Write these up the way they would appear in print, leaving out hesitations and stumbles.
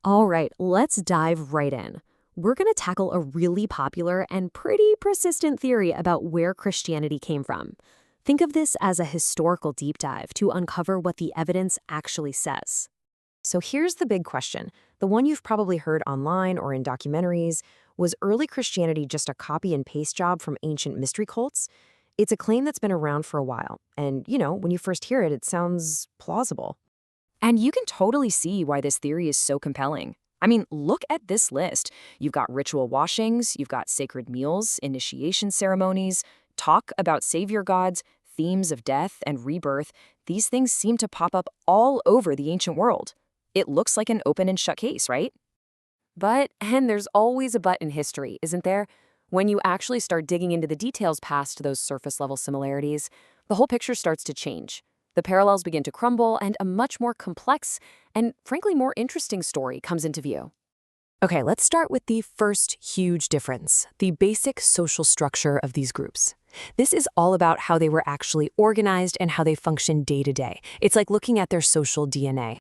All right, let's dive right in. We're going to tackle a really popular and pretty persistent theory about where Christianity came from. Think of this as a historical deep dive to uncover what the evidence actually says. So here's the big question, the one you've probably heard online or in documentaries. Was early Christianity just a copy and paste job from ancient mystery cults? It's a claim that's been around for a while, and when you first hear it, it sounds plausible. And you can totally see why this theory is so compelling. I mean, look at this list. You've got ritual washings, you've got sacred meals, initiation ceremonies, talk about savior gods, themes of death and rebirth. These things seem to pop up all over the ancient world. It looks like an open and shut case, right? And there's always a but in history, isn't there? When you actually start digging into the details past those surface level similarities, the whole picture starts to change. The parallels begin to crumble, and a much more complex and, frankly, more interesting story comes into view. Okay, let's start with the first huge difference, the basic social structure of these groups. This is all about how they were actually organized and how they function day to day. It's like looking at their social DNA.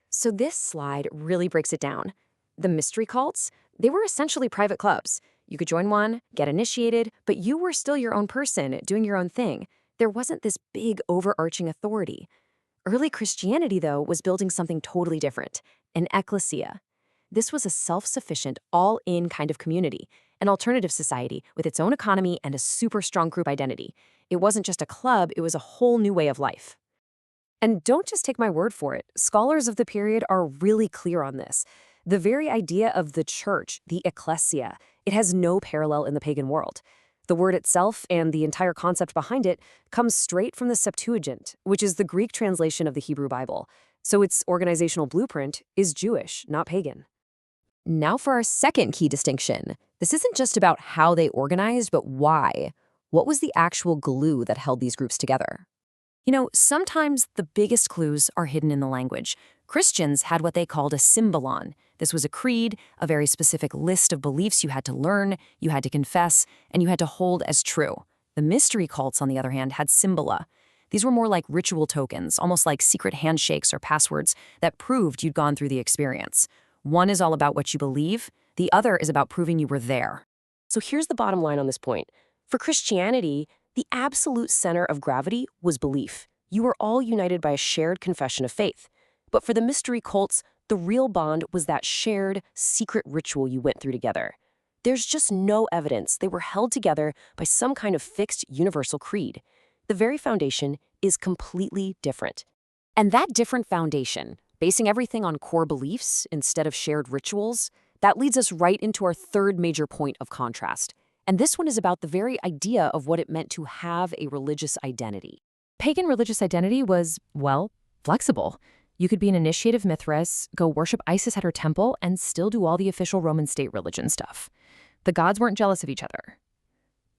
So this slide really breaks it down. The mystery cults, they were essentially private clubs. You could join one, get initiated, but you were still your own person, doing your own thing. There wasn't this big overarching authority. Early Christianity, though, was building something totally different, an ecclesia. This was a self-sufficient, all-in kind of community, an alternative society with its own economy and a super strong group identity. It wasn't just a club, it was a whole new way of life. And don't just take my word for it. Scholars of the period are really clear on this. The very idea of the church, the ecclesia, it has no parallel in the pagan world. The word itself and the entire concept behind it comes straight from the Septuagint, which is the Greek translation of the Hebrew Bible. So its organizational blueprint is Jewish, not pagan. Now for our second key distinction. This isn't just about how they organized, but why. What was the actual glue that held these groups together? Sometimes the biggest clues are hidden in the language. Christians had what they called a symbolon. This was a creed, a very specific list of beliefs you had to learn, you had to confess, and you had to hold as true. The mystery cults, on the other hand, had symbola. These were more like ritual tokens, almost like secret handshakes or passwords that proved you'd gone through the experience. One is all about what you believe, the other is about proving you were there. So here's the bottom line on this point. For Christianity, the absolute center of gravity was belief. You were all united by a shared confession of faith. But for the mystery cults, the real bond was that shared, secret ritual you went through together. There's just no evidence they were held together by some kind of fixed universal creed. The very foundation is completely different. And that different foundation, basing everything on core beliefs instead of shared rituals, that leads us right into our third major point of contrast. And this one is about the very idea of what it meant to have a religious identity. Pagan religious identity was, well, flexible. You could be an initiate of Mithras, go worship Isis at her temple, and still do all the official Roman state religion stuff. The gods weren't jealous of each other.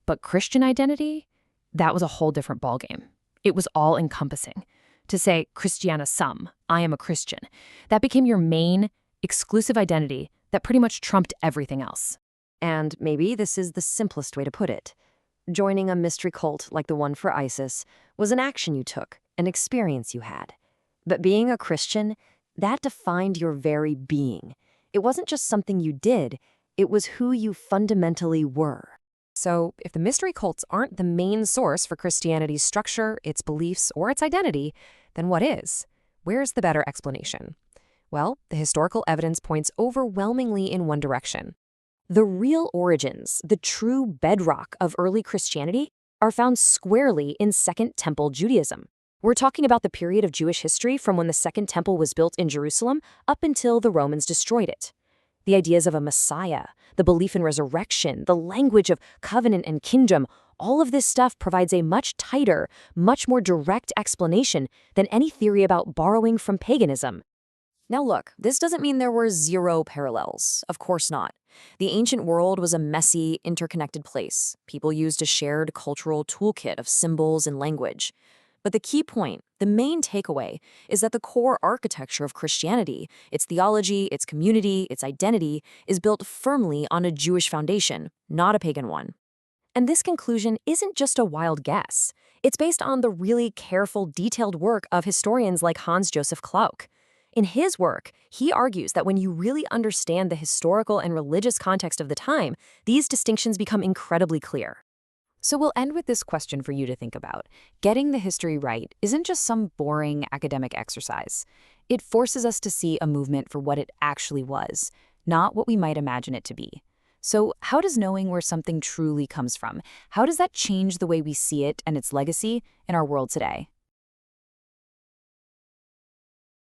But Christian identity? That was a whole different ballgame. It was all-encompassing. To say, Christiana sum, I am a Christian, that became your main, exclusive identity that pretty much trumped everything else. And maybe this is the simplest way to put it. Joining a mystery cult like the one for Isis was an action you took, an experience you had. But being a Christian, that defined your very being. It wasn't just something you did, it was who you fundamentally were. So if the mystery cults aren't the main source for Christianity's structure, its beliefs, or its identity, then what is? Where's the better explanation? Well, the historical evidence points overwhelmingly in one direction. The real origins, the true bedrock of early Christianity, are found squarely in Second Temple Judaism. We're talking about the period of Jewish history from when the Second Temple was built in Jerusalem up until the Romans destroyed it. The ideas of a Messiah, the belief in resurrection, the language of covenant and kingdom, all of this stuff provides a much tighter, much more direct explanation than any theory about borrowing from paganism. Now look, this doesn't mean there were zero parallels. Of course not. The ancient world was a messy, interconnected place. People used a shared cultural toolkit of symbols and language. But the key point, the main takeaway, is that the core architecture of Christianity, its theology, its community, its identity, is built firmly on a Jewish foundation, not a pagan one. And this conclusion isn't just a wild guess. It's based on the really careful, detailed work of historians like Hans Joseph Klauck. In his work, he argues that when you really understand the historical and religious context of the time, these distinctions become incredibly clear. So we'll end with this question for you to think about. Getting the history right isn't just some boring academic exercise. It forces us to see a movement for what it actually was, not what we might imagine it to be. So how does knowing where something truly comes from, how does that change the way we see it and its legacy in our world today?